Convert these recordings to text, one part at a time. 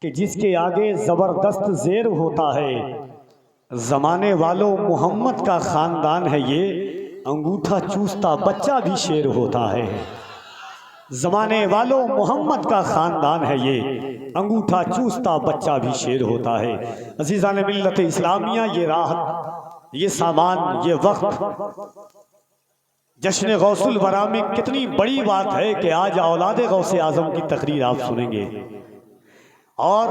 कि जिसके आगे ज़बरदस्त ज़ेर होता है, ज़माने वालों मोहम्मद का ख़ानदान है ये, अंगूठा चूसता बच्चा भी शेर होता है। ज़माने वालों मोहम्मद का ख़ानदान है ये, अंगूठा चूसता बच्चा भी शेर होता है। अज़ीज़ान मिल्लत इस्लामिया, ये राहत, ये सामान, ये वक्त जश्न गौसुल वरा में कितनी बड़ी बात है कि आज औलादे गौसे आज़म की तकरीर आप सुनेंगे। और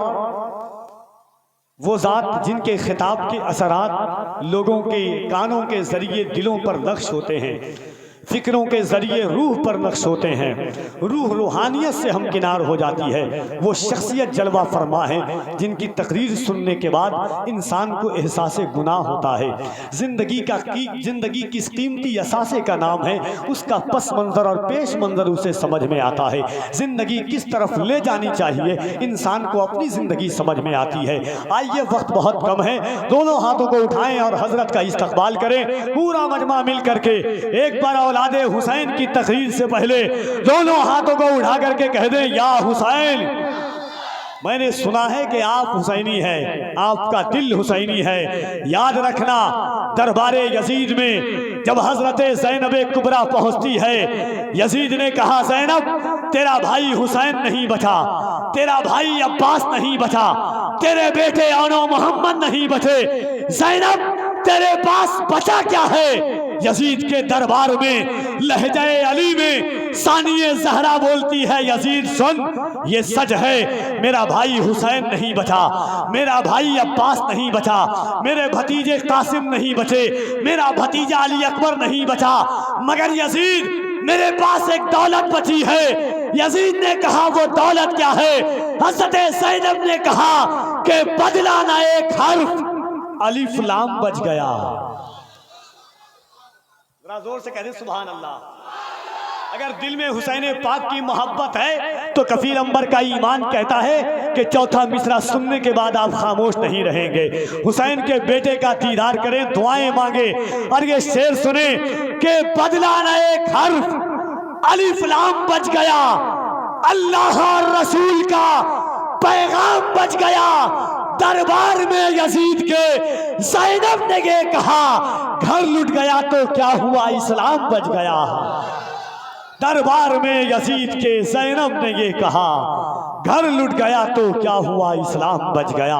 वो ज़ात जिनके खिताब के असरात लोगों के कानों के ज़रिए दिलों पर नक्श होते हैं, फ़िक्रों के ज़रिए रूह पर नक्श होते हैं, रूह रूहानियत से हम किनार हो जाती है। वो शख्सियत जलवा फरमा है जिनकी तकरीर सुनने के बाद इंसान को एहसास गुनाह होता है। ज़िंदगी किस कीमती असासे का नाम है, उसका पस मंज़र और पेश मंज़र उसे समझ में आता है। ज़िंदगी किस तरफ ले जानी चाहिए, इंसान को अपनी ज़िंदगी समझ में आती है। आइए, वक्त बहुत कम है, दोनों हाथों को उठाएं और हज़रत का इस्तक़बाल करें, पूरा मजमा मिल करके। एक बार औलादे हुसैन की तकरीर से पहले दोनों हाथों को उठा करके कह दें, या हुसैन। मैंने सुना है कि आप हुसैनी हैं, आपका दिल हुसैनी है। याद रखना, दरबारे यजीद में जब हजरत ज़ैनब कुबरा पहुंचती है, यजीद ने कहा, ज़ैनब तेरा भाई हुसैन नहीं बचा, तेरा भाई अब्बास नहीं बचा, तेरे बेटे औनो मोहम्मद नहीं बचे, ज़ैनब तेरे पास बचा क्या है? यजीद के दरबार में लहजे अली में सानिए ज़हरा बोलती है, यजीद सुन, ये सच है, मेरा भाई हुसैन नहीं बचा, मेरा भाई अब्बास नहीं बचा, मेरे भतीजे कासिम नहीं बचे, मेरा भतीजा अली अकबर नहीं बचा, मगर यजीद मेरे पास एक दौलत बची है। यजीद ने कहा, वो दौलत क्या है? हज़रत ज़ैनब ने कहा कि बदला ना एक हर्फ, अलिफ लाम बच गया। जोर से कह दे सुभान अल्लाह। अगर दिल में हुसैन पाक की मोहब्बत है तो कफील अंबर का ईमान कहता है कि चौथा मिसरा सुनने के बाद आप खामोश नहीं रहेंगे। हुसैन के बेटे का दीदार करें, दुआएं मांगे और ये शेर सुने कि बदला न एक हर्फ, अलिफ लाम बच गया, अल्लाह और रसूल का पैगाम बच गया। दरबार में यजीद के ज़ैनब ने ये कहा, घर लुट गया तो क्या हुआ, इस्लाम बच गया। दरबार में यजीद के ज़ैनब ने ये कहा, घर लुट गया तो क्या हुआ, इस्लाम बच गया।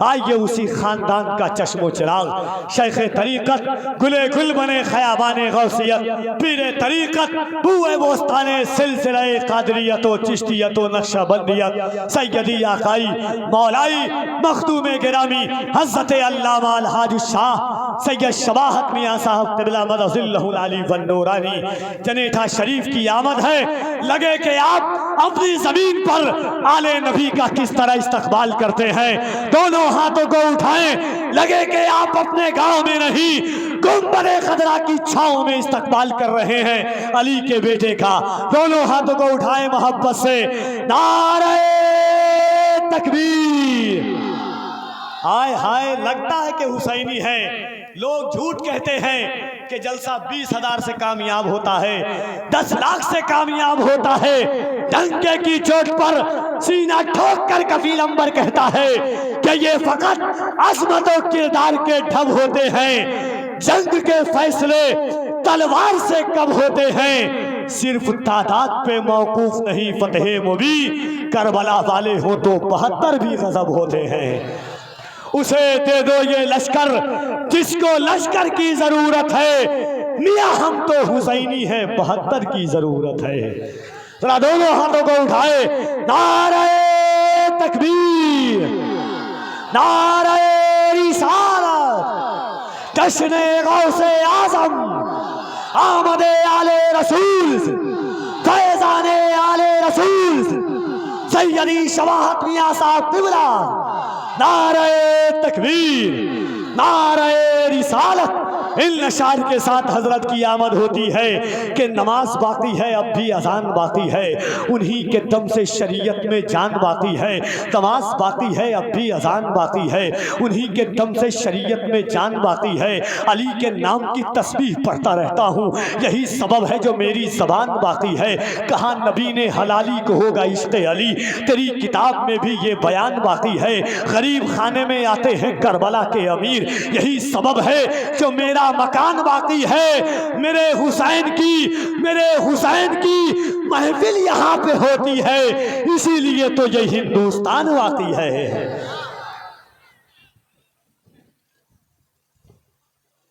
आइए उसी खानदान का चश्मो चिराग, शेख तरीक़त, गुले गुल बने ख़याबाने गौसियत, पीरे तरीक़त, बूए बोस्ताने सिलसिले क़ादरियत व चिश्तियत व नक्शबंदियत, सैयदी आकाई मौलाई मखदूम गिरामी हज़रत अल्लामा अलहाज शाह सैयद शबाहत मियाँ साहब क़िबला मदज़िल्लहुल अली वन नूरानी जनेठा शरीफ की आमद है। लगे कि आप अपनी ज़मीन पर आले नबी का किस तरह इस्तकबाल करते हैं, दोनों हाथों को उठाएं। लगे कि आप अपने गांव में नहीं, गुंबद खदरा की छांव में इस्तकबाल कर रहे हैं अली के बेटे का। दोनों हाथों को उठाएं मोहब्बत से, नारे तकबीर। हाय हाय, लगता है कि हुसैनी है। लोग झूठ कहते हैं कि जलसा 20,000 से कामयाब होता है, 10 लाख से कामयाब होता है। डंके की चोट पर सीना ठोक कर कफील अंबर कहता है कि ये फकत अज़मत और किरदार के ढब होते हैं, जंग के फैसले तलवार से कब होते हैं। सिर्फ तादाद पे मौकूफ नहीं फतेह मुबीन, करबला वाले हो तो 72 भी गजब होते हैं। उसे दे दो ये लश्कर जिसको लश्कर की जरूरत है, मियाँ हम तो हुसैनी है, 72 की जरूरत है। जरा दोनों हाथों को उठाए, नारे तकबीर, नारे रिसालत, जश्ने गौसे आज़म, आमदे आले रसूल, फैज़ाने आले रसूल, सैयदी शबाहत मियाँ साहब क़िबला। नारे तकबीर, नारे रिसालत, इन नशार के साथ हजरत की आमद होती है कि नमाज बाकी है अब भी अजान बाकी है, उन्हीं के दम से शरीयत में जान बाकी है। नमाज बाकी है अब भी अजान बाकी है, उन्हीं के दम से शरीयत में जान बाकी है। अली के नाम की तस्बीह पढ़ता रहता हूँ, यही सबब है जो मेरी ज़बान बाकी है। कहा नबी ने हलाली को होगा इश्क़ अली, तेरी किताब में भी ये बयान बाकी है। गरीब खाने में आते हैं करबला के अमीर, यही सबब है जो मेरा मकान बाकी है। मेरे हुसैन की महफिल यहाँ पे होती है, इसीलिए तो ये हिंदुस्तान बाकी है।